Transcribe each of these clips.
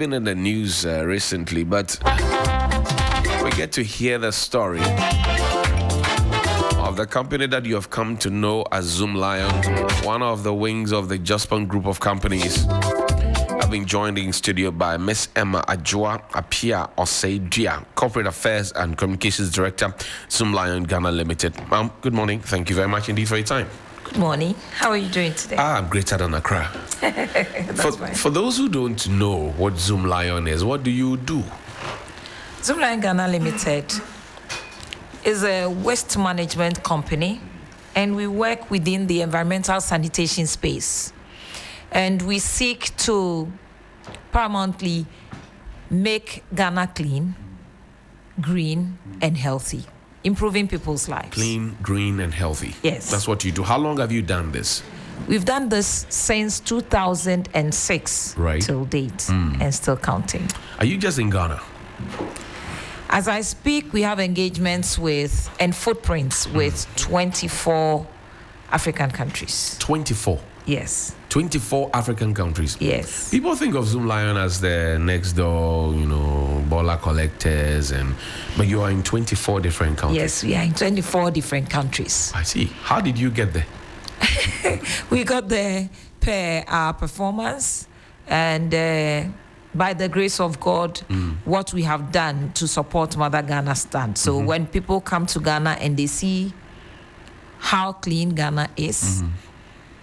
been in the news recently, but we get to hear the story of the company that you have come to know as Zoomlion, one of the wings of the Jospin group of companies. I've been joined in studio by Miss Emma Ajua Apia Oseidia, Corporate Affairs and Communications Director, Zoomlion Ghana Limited. Ma'am, good morning. Thank you very much indeed for your time. Good morning. How are you doing today? I'm greater than Accra. For those who don't know what Zoomlion is, what do you do? Zoomlion Ghana Limited is a waste management company, and we work within the environmental sanitation space. And we seek to paramountly make Ghana clean, green, and healthy, improving people's lives. Clean, green, and healthy. Yes. That's what you do. How long have you done this? We've done this since 2006 till date, and still counting. Are you just in Ghana? As I speak, we have engagements with and footprints with 24 African countries. 24? Yes. 24 African countries? Yes. People think of Zoomlion as the next door, baller collectors, but you are in 24 different countries. Yes, we are in 24 different countries. I see. How did you get there? We got there per our performance, and by the grace of God, what we have done to support Mother Ghana stand. So when people come to Ghana and they see how clean Ghana is,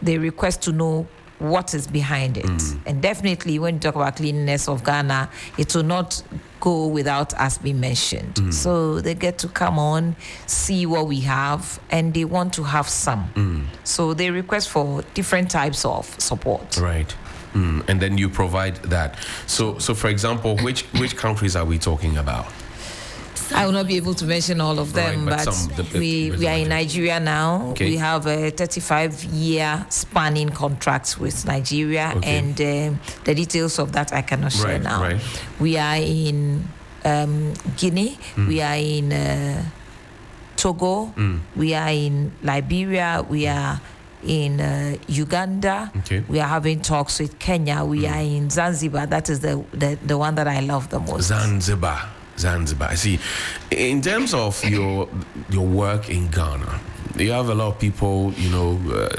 they request to know what is behind it. And definitely when you talk about cleanliness of Ghana, it will not go without us being mentioned. So they get to come on, see what we have, and they want to have some. So they request for different types of support. Right. And then you provide that. So for example, which countries are we talking about? I will not be able to mention all of them, right, but we are in Nigeria now. Okay. We have a 35-year spanning contract with Nigeria, and the details of that I cannot share now. Right. We are in Guinea. We are in Togo. We are in Liberia. We are in Uganda. Okay. We are having talks with Kenya. We are in Zanzibar. That is the one that I love the most. Zanzibar. I see. In terms of your work in Ghana, you have a lot of people,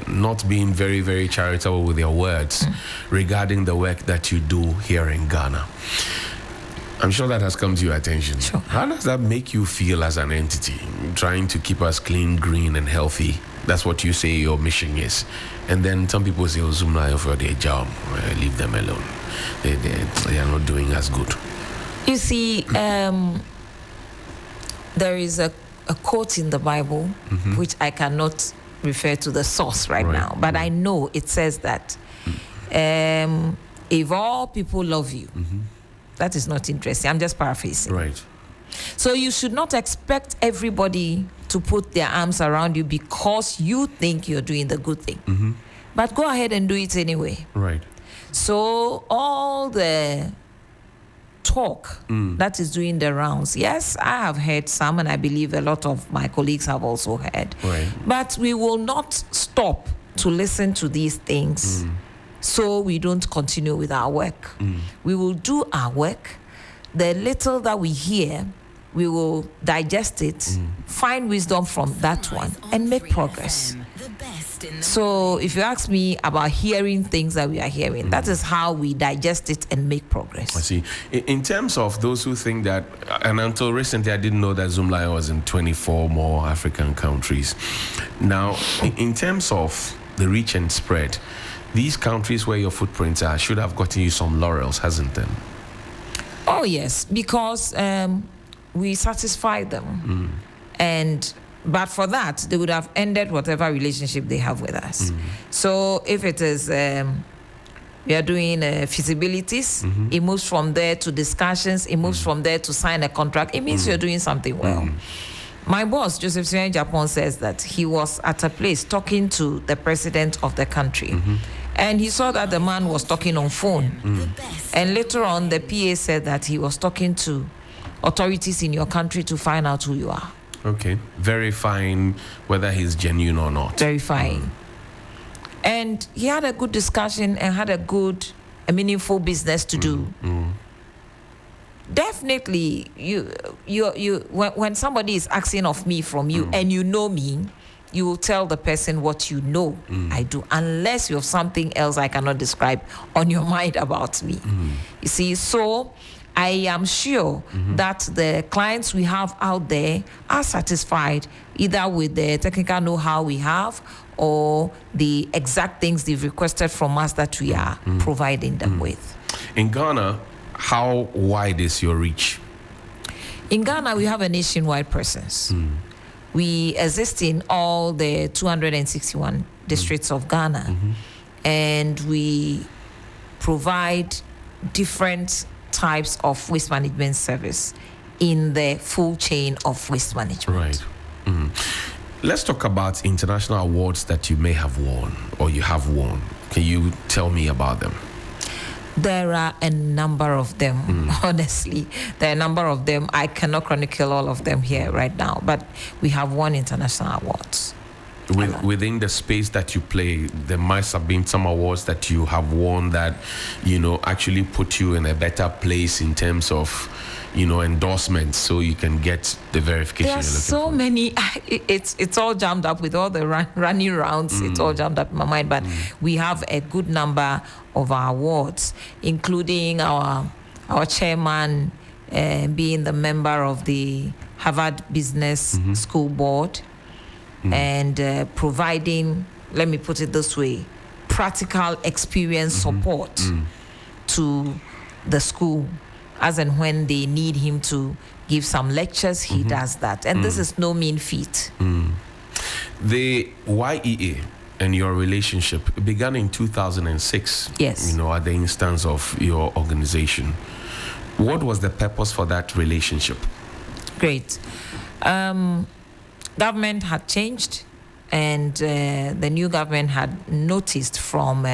not being very, very charitable with their words regarding the work that you do here in Ghana. I'm sure that has come to your attention. Sure. How does that make you feel as an entity, trying to keep us clean, green, and healthy? That's what you say your mission is. And then some people say, Zoomlion for their job. Leave them alone. They are not doing as good. You see, there is a quote in the Bible, which I cannot refer to the source right now, but I know it says that if all people love you, that is not interesting. I'm just paraphrasing. Right. So you should not expect everybody to put their arms around you because you think you're doing the good thing. But go ahead and do it anyway. Right. So all the talk that is doing the rounds, yes, I have heard some, and I believe a lot of my colleagues have also heard. Right. But we will not stop to listen to these things so we don't continue with our work. We will do our work. The little that we hear, we will digest it, find wisdom from that one, and make progress. So if you ask me about hearing things that we are hearing, that is how we digest it and make progress. I see. In terms of those who think that, and until recently I didn't know that Zoomlion was in 24 more African countries. Now, in terms of the reach and spread, these countries where your footprints are should have gotten you some laurels, hasn't them? Oh, yes, because we satisfy them. But for that, they would have ended whatever relationship they have with us. So if it is, we are doing feasibilities, it moves from there to discussions, it moves from there to sign a contract. It means you're doing something well. My boss, Joseph Sien Japan, says that he was at a place talking to the president of the country. And he saw that the man was talking on phone. And later on, the PA said that he was talking to authorities in your country to find out who you are. Okay. Verifying whether he's genuine or not. Verifying. And he had a good discussion and had a meaningful business to do. Definitely, when somebody is asking of me from you and you know me, you will tell the person what you know I do, unless you have something else I cannot describe on your mind about me. You see, so I am sure that the clients we have out there are satisfied either with the technical know-how we have or the exact things they've requested from us that we are providing them with. In Ghana, how wide is your reach? In Ghana, we have a nationwide presence. We exist in all the 261 districts of Ghana, and we provide different types of waste management service in the full chain of waste management. Right. Let's talk about international awards that you may have won or you have won. Can you tell me about them? There are a number of them, honestly. There are a number of them. I cannot chronicle all of them here right now, but we have won international awards. Within the space that you play, there must have been some awards that you have won that, actually put you in a better place in terms of, endorsements, so you can get the verification. There are so many. It's all jammed up with all the running rounds. It's all jammed up in my mind. But we have a good number of our awards, including our chairman being the member of the Harvard Business School Board and providing, let me put it this way, practical experience support to the school. As and when they need him to give some lectures, he does that. And this is no mean feat. The YEA and your relationship began in 2006. Yes. At the instance of your organization. What was the purpose for that relationship? Great. Government had changed, and the new government had noticed from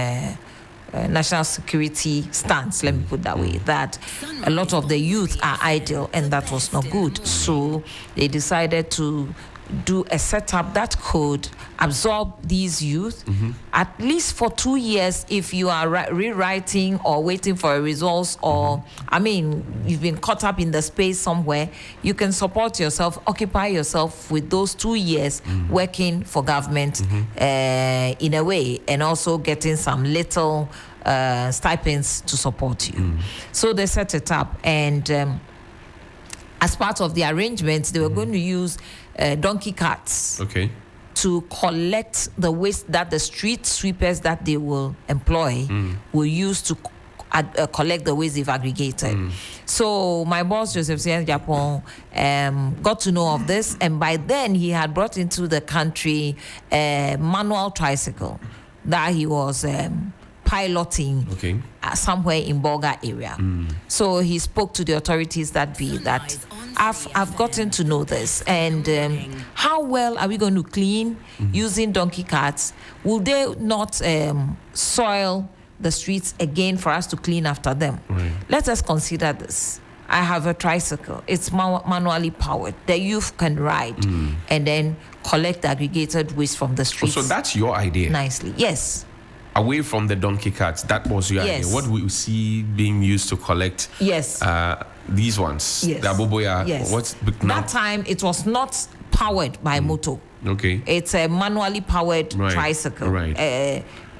national security stance, let me put that way, that a lot of the youth are idle, and that was not good. So they decided to do a setup that could absorb these youth at least for 2 years. If you are rewriting or waiting for a results, or you've been caught up in the space somewhere, you can support yourself, occupy yourself with those 2 years working for government in a way, and also getting some little stipends to support you. So they set it up, and as part of the arrangements, they were going to use donkey carts to collect the waste that the street sweepers that they will employ will use to collect the waste they've aggregated. So my boss, Joseph Sian Japon, got to know of this, and by then he had brought into the country a manual tricycle that he was piloting somewhere in Bolga area. So he spoke to the authorities that I've gotten to know this, and how well are we going to clean using donkey carts? Will they not soil the streets again for us to clean after them? Let us consider this. I have a tricycle. It's manually powered. The youth can ride and then collect the aggregated waste from the streets. So that's your idea? Nicely, yes. Away from the donkey carts, that was your idea. What we see being used to collect these ones? Yes. The Aboboya. Yes. That time it was not powered by motor. It's a manually powered tricycle.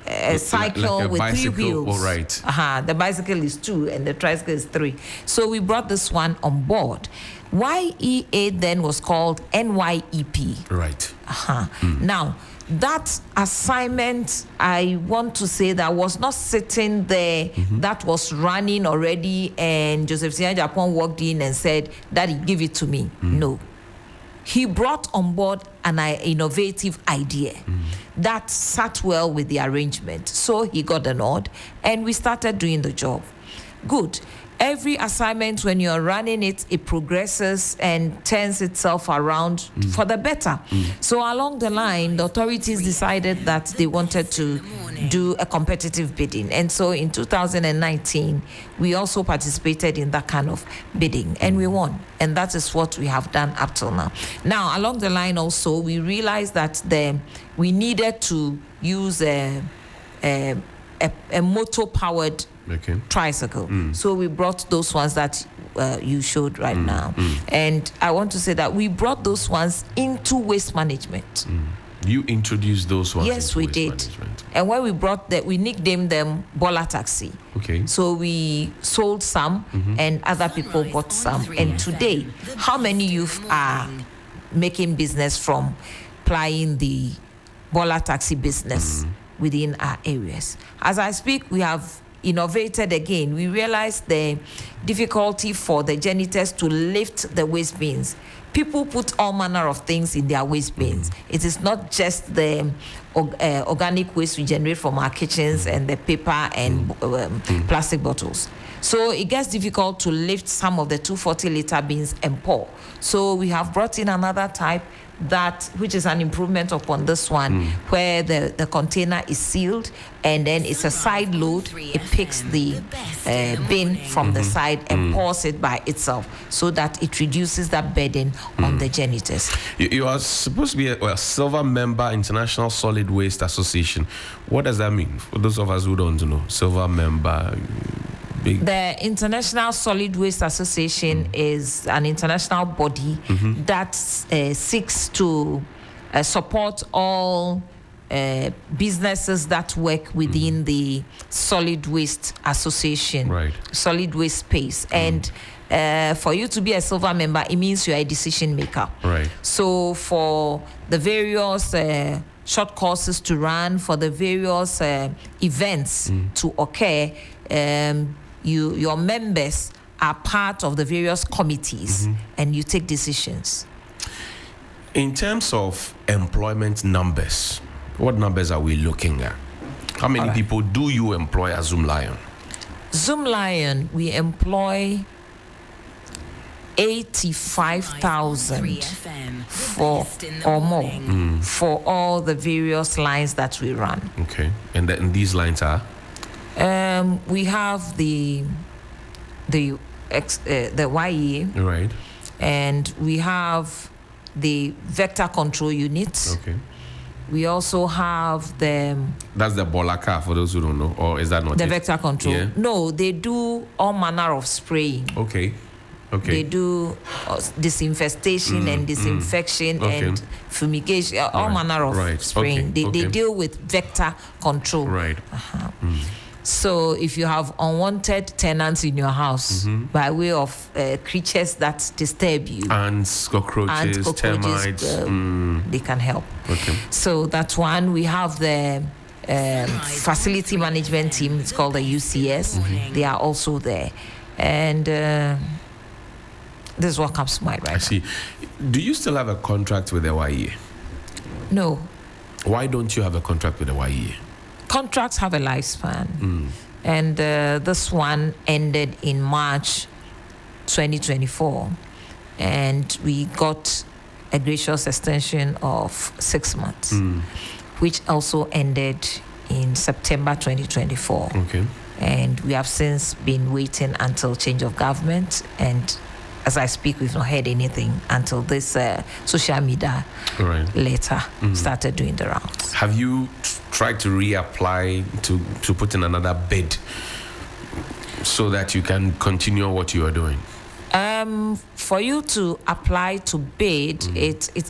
A cycle like with 3 wheels. The bicycle is 2 and the tricycle is 3. So we brought this one on board. YEA then was called NYEP. Now, that assignment, I want to say, that was not sitting there, that was running already, and Joseph Sian Japon walked in and said, "Daddy, give it to me." No. He brought on board an innovative idea that sat well with the arrangement. So he got a nod, and we started doing the job. Good. Every assignment, when you're running it, it progresses and turns itself around for the better. So along the line, the authorities decided that they wanted to do a competitive bidding. And so in 2019, we also participated in that kind of bidding, and we won. And that is what we have done up till now. Now, along the line also, we realized that we needed to use a motor-powered tricycle. So we brought those ones that you showed right now. And I want to say that we brought those ones into waste management. You introduced those ones? Yes, we did. Management. And when we brought that, we nicknamed them Bola Taxi. Okay. So we sold some, and other people bought some. And today, how many youth are making business from plying the Bola Taxi business within our areas? As I speak, we have innovated again. We realized the difficulty for the janitors to lift the waste bins. People put all manner of things in their waste bins. It is not just the organic waste we generate from our kitchens and the paper and plastic bottles. So it gets difficult to lift some of the 240-liter bins and pour. So we have brought in another type, which is an improvement upon this one, where the container is sealed and then it's a side load. It picks the bin from the side and pours it by itself, so that it reduces that burden on the janitors. You are supposed to be a silver member, International Solid Waste Association. What does that mean for those of us who don't know? Silver member. The International Solid Waste Association is an international body that seeks to support all businesses that work within the solid waste association, solid waste space. And for you to be a silver member, it means you're a decision maker. So for the various short courses to run, for the various events to occur, your members are part of the various committees and you take decisions. In terms of employment numbers, what numbers are we looking at? How many people do you employ at Zoomlion? Zoomlion, we employ 85,000 for or more for all the various lines that we run. Okay, and these lines are? We have the YE, right, and we have the vector control unit. Okay. We also have That's the Bolaka, for those who don't know, or is that not the vector control? Yeah. No, they do all manner of spraying. Okay. They do disinfestation and disinfection and fumigation, all manner of spraying. They deal with vector control. Right. So if you have unwanted tenants in your house by way of creatures that disturb you, ants, cockroaches, termites, they can help. Okay. So that's one. We have the facility management team. It's called the UCS. They are also there. And this is what comes to mind right now. I see. Do you still have a contract with the YE? No. Why don't you have a contract with the YE? Contracts have a lifespan. And this one ended in March 2024. And we got a gracious extension of 6 months, which also ended in September 2024. Okay. And we have since been waiting until change of government, and as I speak, we've not heard anything until this social media later started doing the rounds. Have you tried to reapply to put in another bid so that you can continue what you are doing? For you to apply to bid,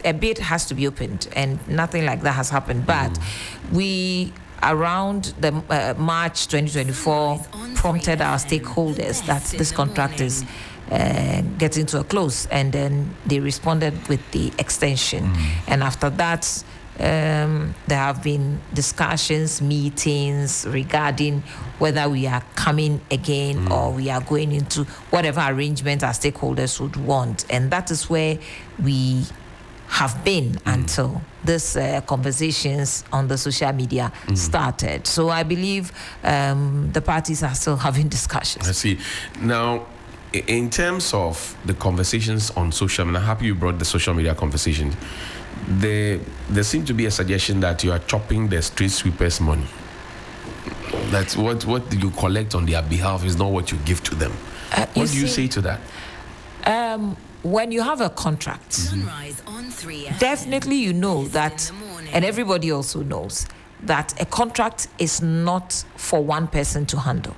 a bid has to be opened, and nothing like that has happened. But we, around the March 2024, prompted our stakeholders that this contract is getting to a close, and then they responded with the extension. And after that, there have been discussions, meetings regarding whether we are coming again or we are going into whatever arrangement our stakeholders would want. And that is where we have been until this conversations on the social media started. So I believe the parties are still having discussions. I see. Now, in terms of the conversations on social media, I'm happy you brought the social media conversation. There seemed to be a suggestion that you are chopping the street sweepers' money. That's what you collect on their behalf is not what you give to them. What do you say to that? When you have a contract, definitely you know that, and everybody also knows that a contract is not for one person to handle.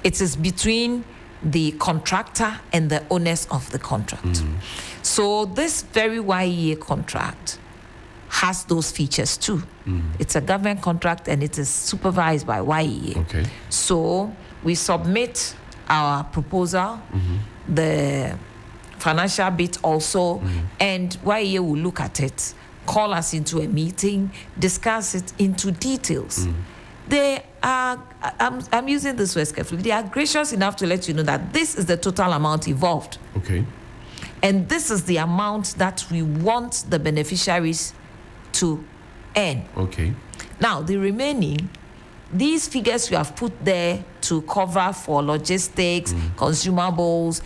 It is between the contractor and the owners of the contract. So this very YEA contract has those features too. It's a government contract and it is supervised by YEA. Okay. So we submit our proposal, the financial bit also, and YEA will look at it, call us into a meeting, discuss it into details. They are, I'm using this word carefully, they are gracious enough to let you know that this is the total amount involved. Okay. And this is the amount that we want the beneficiaries to earn. Okay. Now, the remaining, these figures we have put there to cover for logistics, consumables,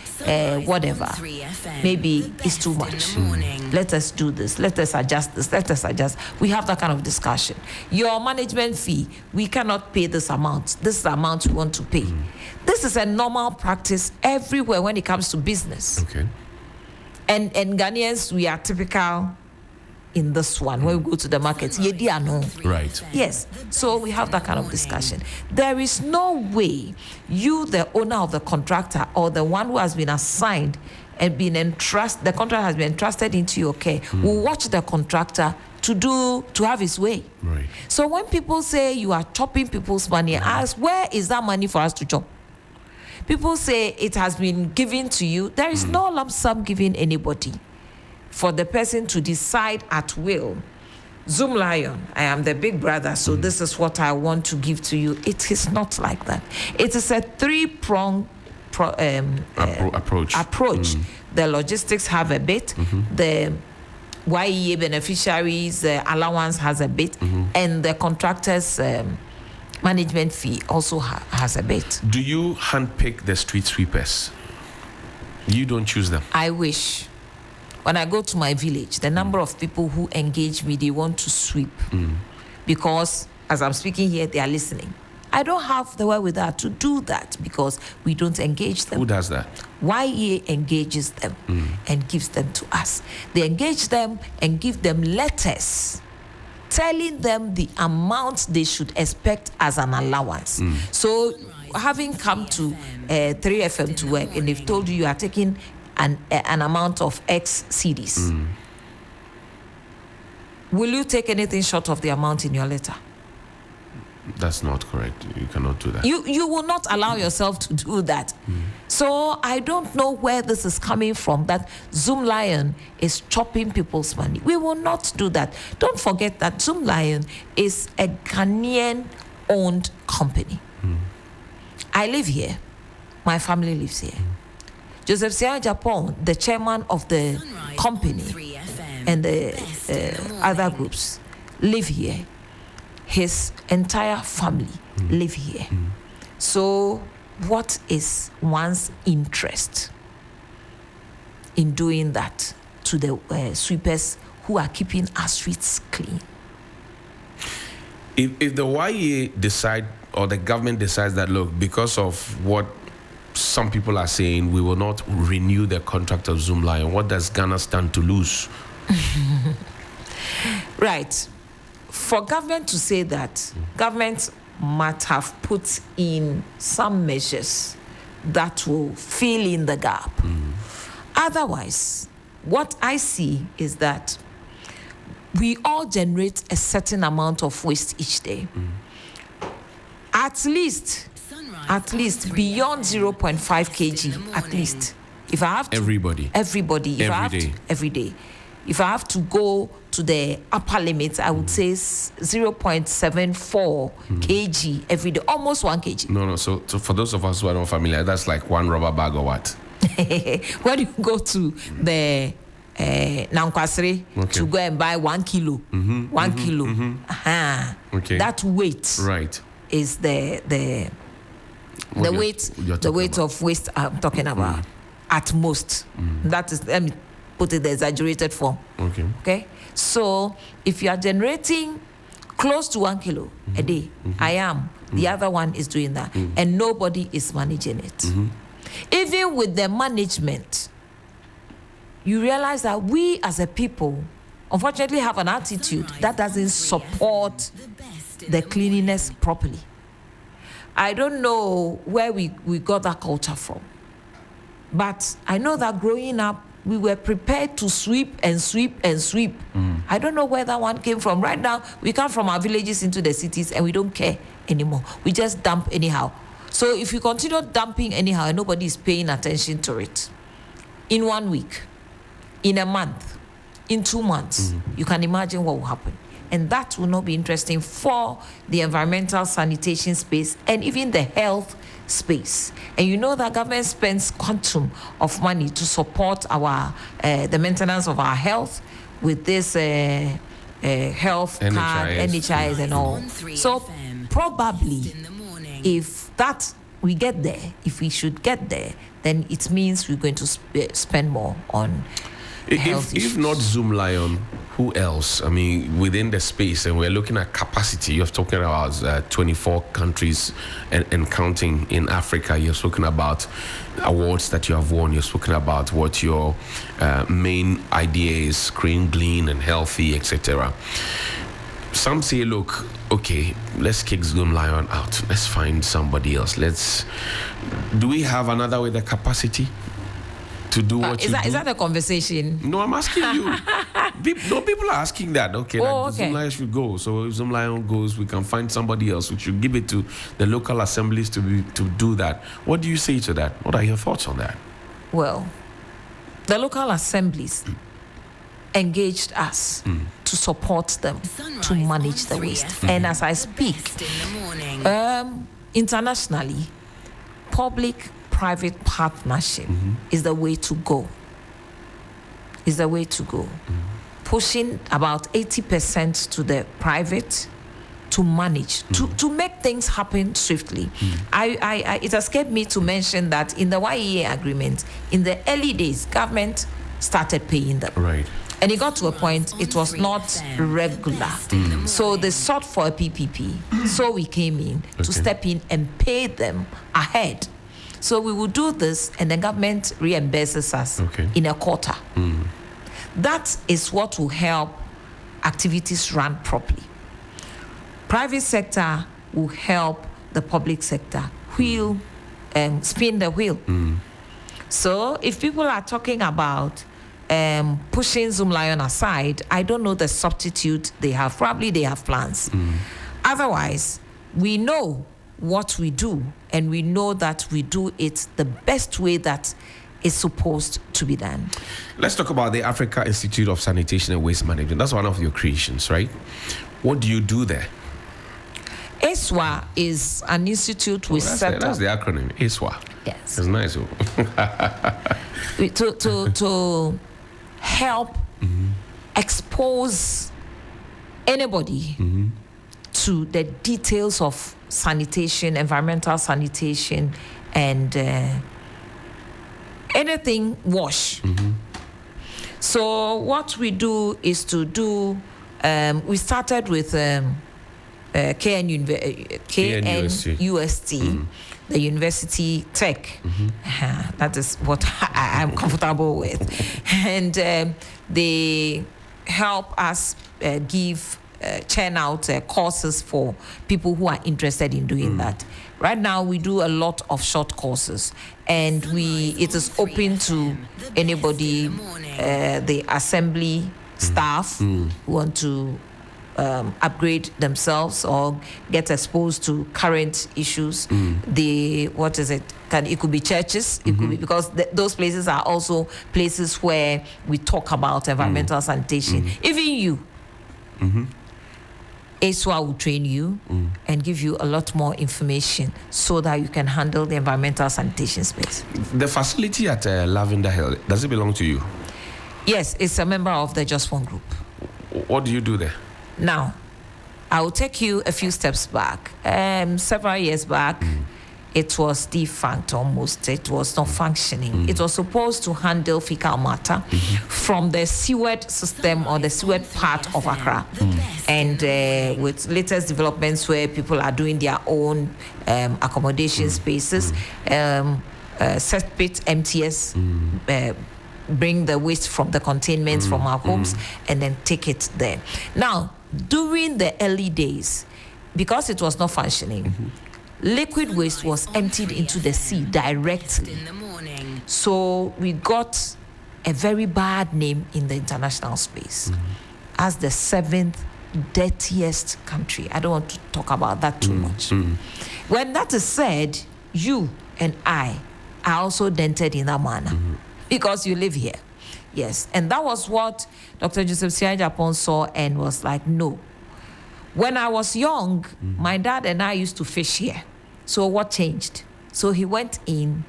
whatever, maybe it's too much. Let us do this. Let us adjust this. Let us adjust. We have that kind of discussion. Your management fee, we cannot pay this amount. This is the amount we want to pay. This is a normal practice everywhere when it comes to business. Okay. And Ghanaians, we are typical in this one. When we go to the market, Right. yes. So we have that kind of discussion. There is no way you, the owner of the contractor or the one who has been assigned and been entrusted, the contract has been entrusted into your care, will watch the contractor to have his way. Right. So when people say you are chopping people's money, ask, where is that money for us to chop? People say it has been given to you. There is no lump sum given anybody for the person to decide at will. Zoomlion, I am the big brother, so this is what I want to give to you. It is not like that. It is a three-pronged approach. The logistics have a bit, the YEA beneficiaries allowance has a bit, and the contractors management fee also has a bit. Do you handpick the street sweepers? You don't choose them? I wish. When I go to my village, the number of people who engage me, they want to sweep. Because as I'm speaking here, they are listening. I don't have the wherewithal to do that because we don't engage them. Who does that? YEA engages them and gives them to us. They engage them and give them letters telling them the amount they should expect as an allowance. So having come to 3FM to work and they've told you are taking an amount of X CDs, will you take anything short of the amount in your letter? That's not correct. You cannot do that. You will not allow yourself to do that. So I don't know where this is coming from, that Zoomlion is chopping people's money. We will not do that. Don't forget that Zoomlion is a Ghanaian-owned company. I live here. My family lives here. Joseph Sia Japan, the chairman of the company and the other groups, live here. His entire family live here. So what is one's interest in doing that to the sweepers who are keeping our streets clean? If the YEA decide or the government decides that, look, because of what some people are saying, we will not renew the contract of Zoomlion, what does Ghana stand to lose? Right. For government to say that, government might have put in some measures that will fill in the gap. Otherwise, what I see is that we all generate a certain amount of waste each day. At least beyond 0.5 kg, at least. If I have to, everybody. Every day. If I have to go to the upper limit, I would say 0.74 kg every day, almost 1 kg. No. So for those of us who are not familiar, that's like one rubber bag or what? When you go to the Nankwasri to go and buy 1 kilo, 1 kilo, Okay. that weight is the weight of waste I'm talking about. At most, that is, let me put it the exaggerated form. Okay. So if you are generating close to 1 kilo a day, I am. The other one is doing that, and nobody is managing it. Even with the management, you realize that we as a people, unfortunately, have an attitude that doesn't support the cleanliness properly. I don't know where we got that culture from. But I know that growing up, we were prepared to sweep and sweep and sweep. I don't know where that one came from. Right now, we come from our villages into the cities and we don't care anymore. We just dump anyhow. So if you continue dumping anyhow and nobody is paying attention to it, in 1 week, in a month, in 2 months, you can imagine what will happen. And that will not be interesting for the environmental sanitation space and even the health space. And you know that government spends quantum of money to support our the maintenance of our health with this health NHIS. card, NHIS and all. So probably if that we get there, if we should get there, then it means we're going to spend more on health issues. If not Zoomlion, who else? I mean, within the space, and we're looking at capacity. You're talking about 24 countries and counting in Africa. You're talking about awards that you have won. You're talking about what your main idea is: green, clean, and healthy, etc. Some say, look, okay, let's kick Zoomlion out. Let's find somebody else. Do we have another with the capacity to do what you do? Is that a conversation? No, I'm asking you. People are asking that. Okay, Zoomlion should go. So if Zoomlion goes, we can find somebody else. We should give it to the local assemblies to do that. What do you say to that? What are your thoughts on that? Well, the local assemblies engaged us to support them to manage the waste. And as I speak, internationally, public-private partnership is the way to go. Is the way to go. Pushing about 80% to the private to manage, to make things happen swiftly. It escaped me to mention that in the YEA agreement, in the early days, government started paying them. Right. And it got to a point, it was not regular. So they sought for a PPP. So we came in to step in and pay them ahead. So we will do this, and the government reimburses us in a quarter. That is what will help activities run properly. Private sector will help the public sector spin the wheel. So if people are talking about pushing Zoomlion aside, I don't know the substitute they have. Probably they have plans. Otherwise, we know what we do, and we know that we do it the best way that is supposed to be done. Let's talk about the Africa Institute of Sanitation and Waste Management. That's one of your creations, right? What do you do there? ASWA is an institute we set up. That's the acronym, ASWA. Yes. That's nice. to help expose anybody to the details of sanitation, environmental sanitation, and anything wash. So what we do is to do, we started with KNUST, the University Tech. That is what I'm comfortable with. And they help us churn out courses for people who are interested in doing that. Right now, we do a lot of short courses, and it is open to anybody, the assembly staff who want to upgrade themselves or get exposed to current issues. It could be churches, it could be, because those places are also places where we talk about environmental sanitation. Even you, ASWA will train you and give you a lot more information so that you can handle the environmental sanitation space. The facility at Lavender Hill, does it belong to you? Yes, it's a member of the Just One Group. What do you do there? Now, I will take you a few steps back. Several years back, it was defunct almost. It was not functioning. It was supposed to handle fecal matter from the sewage system or the sewage part of Accra. And with latest developments where people are doing their own accommodation spaces, Set-pit MTS, bring the waste from the containments from our homes and then take it there. Now, during the early days, because it was not functioning, liquid waste was emptied into the sea directly. So we got a very bad name in the international space as the 7th dirtiest country. I don't want to talk about that too much. When that is said, you and I are also dented in that manner because you live here. Yes, and that was what Dr. Joseph Siai Japon saw and was like, no. When I was young, my dad and I used to fish here. So what changed? So he went in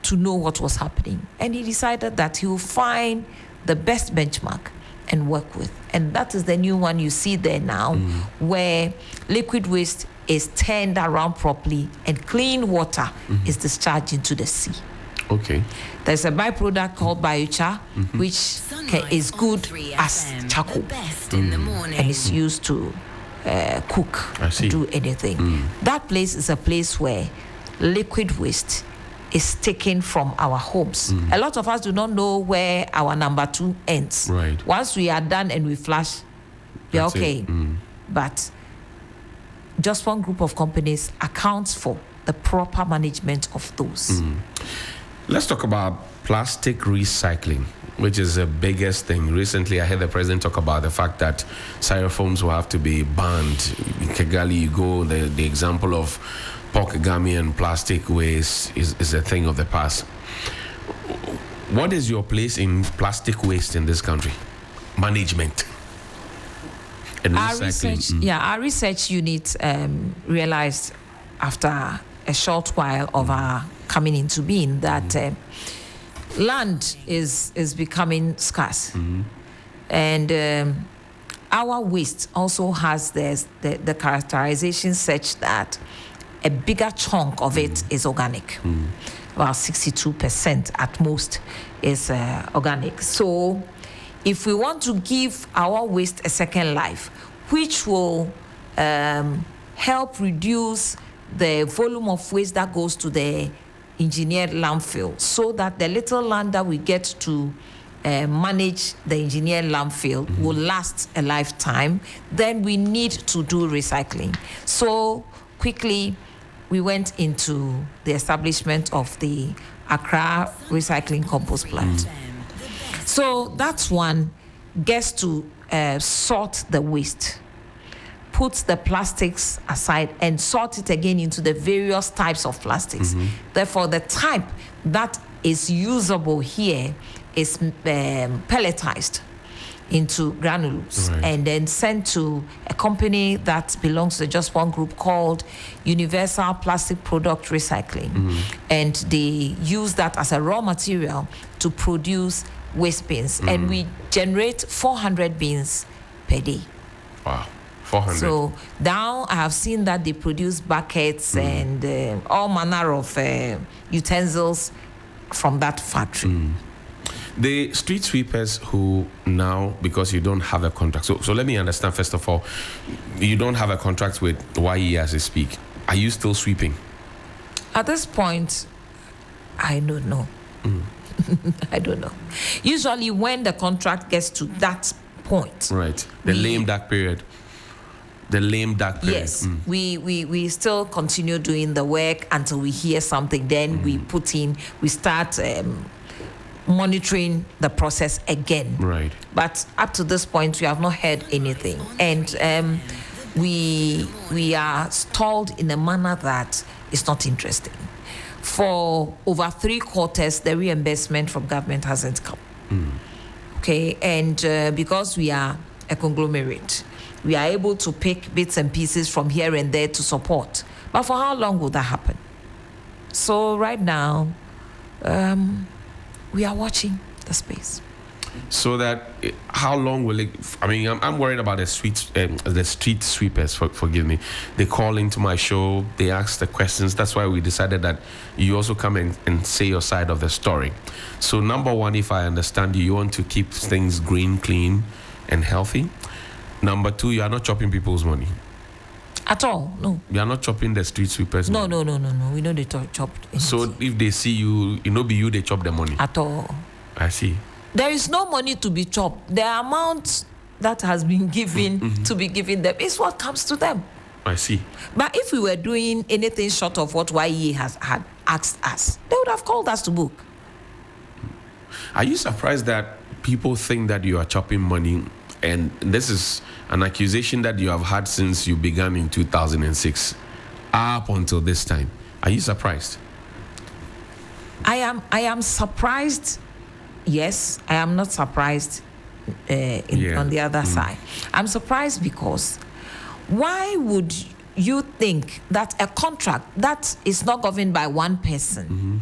to know what was happening. And he decided that he will find the best benchmark and work with. And that is the new one you see there now, where liquid waste is turned around properly and clean water is discharged into the sea. Okay. There's a byproduct called biochar, which is good as charcoal. And it's used to cook, do anything. That place is a place where liquid waste is taken from our homes. A lot of us do not know where our number 2 ends. Right. Once we are done and we flush, we're That's okay. But just one group of companies accounts for the proper management of those. Let's talk about plastic recycling, which is the biggest thing. Recently, I heard the president talk about the fact that styrofoams will have to be banned. In Kigali, you go, the example of pork and plastic waste is a thing of the past. What is your place in plastic waste in this country? Management and recycling. Our research unit realized after a short while of our coming into being that land is becoming scarce, and our waste also has the characterization such that a bigger chunk of it is organic. About 62% at most is organic. So if we want to give our waste a second life, which will help reduce the volume of waste that goes to the engineered landfill, so that the little land that we get to manage the engineered landfill will last a lifetime, then we need to do recycling. So quickly, we went into the establishment of the Accra Recycling Compost Plant. So that one gets to sort the waste, puts the plastics aside and sort it again into the various types of plastics. Therefore, the type that is usable here is pelletized into granules and then sent to a company that belongs to just one group called Universal Plastic Product Recycling. And they use that as a raw material to produce waste bins. And we generate 400 bins per day. Wow. 400. So now I have seen that they produce buckets and all manner of utensils from that factory. The street sweepers who now, because you don't have a contract, so let me understand first of all, you don't have a contract with YE as they speak. Are you still sweeping? At this point, I don't know. I don't know. Usually when the contract gets to that point. Right. The lame duck period. Yes, we still continue doing the work until we hear something. Then we start monitoring the process again. Right. But up to this point, we have not heard anything, and we are stalled in a manner that is not interesting. For over 3 quarters, the reimbursement from government hasn't come. Okay, and because we are a conglomerate, we are able to pick bits and pieces from here and there to support. But for how long will that happen? So right now, we are watching the space. So that, how long will it? I mean, I'm worried about the street sweepers. Forgive me. They call into my show. They ask the questions. That's why we decided that you also come and say your side of the story. So number one, if I understand you, you want to keep things green, clean, and healthy. Number 2, you are not chopping people's money. At all, no. You are not chopping the street sweepers' money. No. We know they chop. So if they see you, be you, they chop the money. At all. I see. There is no money to be chopped. The amount that has been given to be given them is what comes to them. I see. But if we were doing anything short of what YE had asked us, they would have called us to book. Are you surprised that people think that you are chopping money? And this is an accusation that you have had since you began in 2006 up until this time. Are you surprised? I am surprised. Yes, I am not surprised on the other side. I'm surprised because why would you think that a contract that is not governed by one person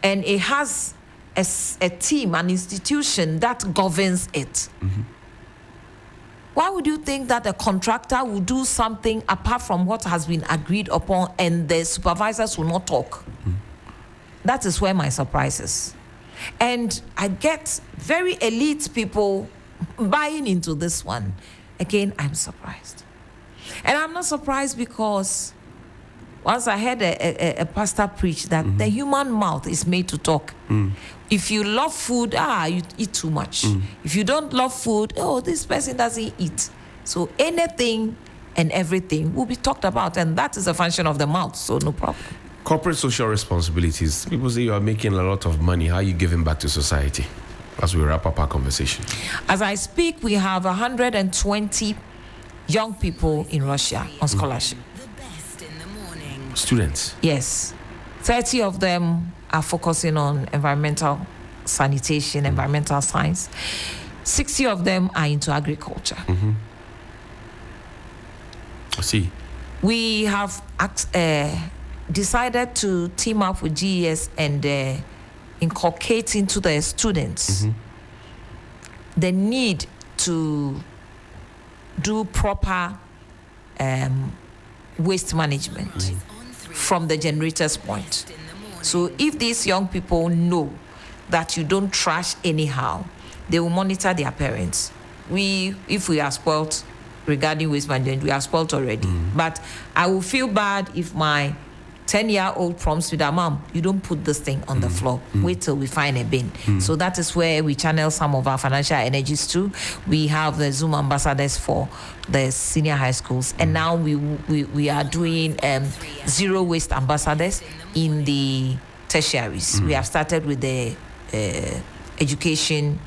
and it has a team, an institution that governs it? Why would you think that a contractor will do something apart from what has been agreed upon and the supervisors will not talk? That is where my surprise is. And I get very elite people buying into this one. Again, I'm surprised. And I'm not surprised because once I heard a pastor preach that the human mouth is made to talk. If you love food, you eat too much. If you don't love food, this person doesn't eat. So anything and everything will be talked about, and that is a function of the mouth, so no problem. Corporate social responsibilities. People say you are making a lot of money. How are you giving back to society? As we wrap up our conversation. As I speak, we have 120 young people in Russia on scholarship. The best in the morning. Students? Yes. 30 of them are focusing on environmental sanitation, environmental science. 60 of them are into agriculture. I see. We have decided to team up with GES and inculcate into the students the need to do proper waste management from the generator's point. So if these young people know that you don't trash anyhow, they will monitor their parents. If we are spoiled regarding waste management, we are spoiled already. But I will feel bad if my 10-year-old prompts me that, Mom, you don't put this thing on the floor. Wait till we find a bin. So that is where we channel some of our financial energies to. We have the Zoom ambassadors for the senior high schools. And now we are doing zero waste ambassadors in the tertiaries. We have started with the education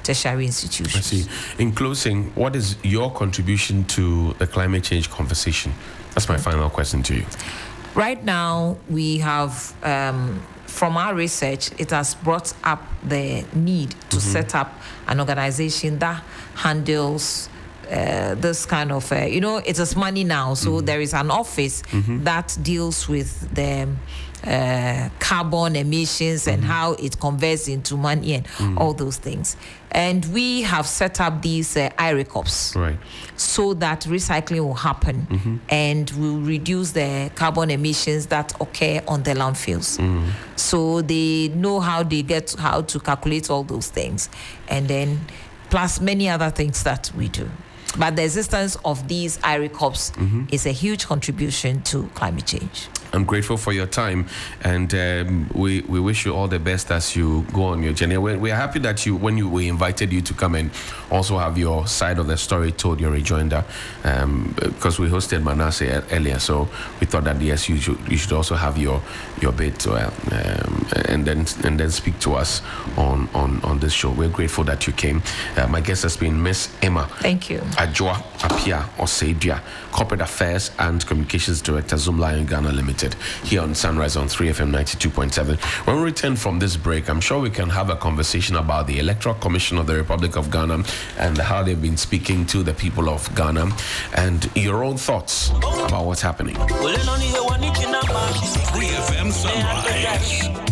tertiary institutions. I see. In closing, what is your contribution to the climate change conversation? That's my final question to you. Right now, we have, from our research, it has brought up the need to set up an organization that handles this kind of, it is money now. So there is an office that deals with the carbon emissions and how it converts into money and all those things. And we have set up these IRECOPs so that recycling will happen and will reduce the carbon emissions that occur on the landfills. So they know how to calculate all those things, and then plus many other things that we do. But the existence of these IRECOPs is a huge contribution to climate change. I'm grateful for your time, and we wish you all the best as you go on your journey. We're happy that we invited you to come and also have your side of the story told, your rejoinder, because we hosted Manasseh earlier, so we thought that yes, you should also have your bit and then speak to us on this show. We're grateful that you came. My guest has been Miss Emma. Thank you. Ajua Apia Oseidia, Corporate Affairs and Communications Director, Zoomlion Ghana Limited, here on Sunrise on 3FM 92.7. When we return from this break, I'm sure we can have a conversation about the Electoral Commission of the Republic of Ghana and how they've been speaking to the people of Ghana and your own thoughts about what's happening. 3FM Sunrise.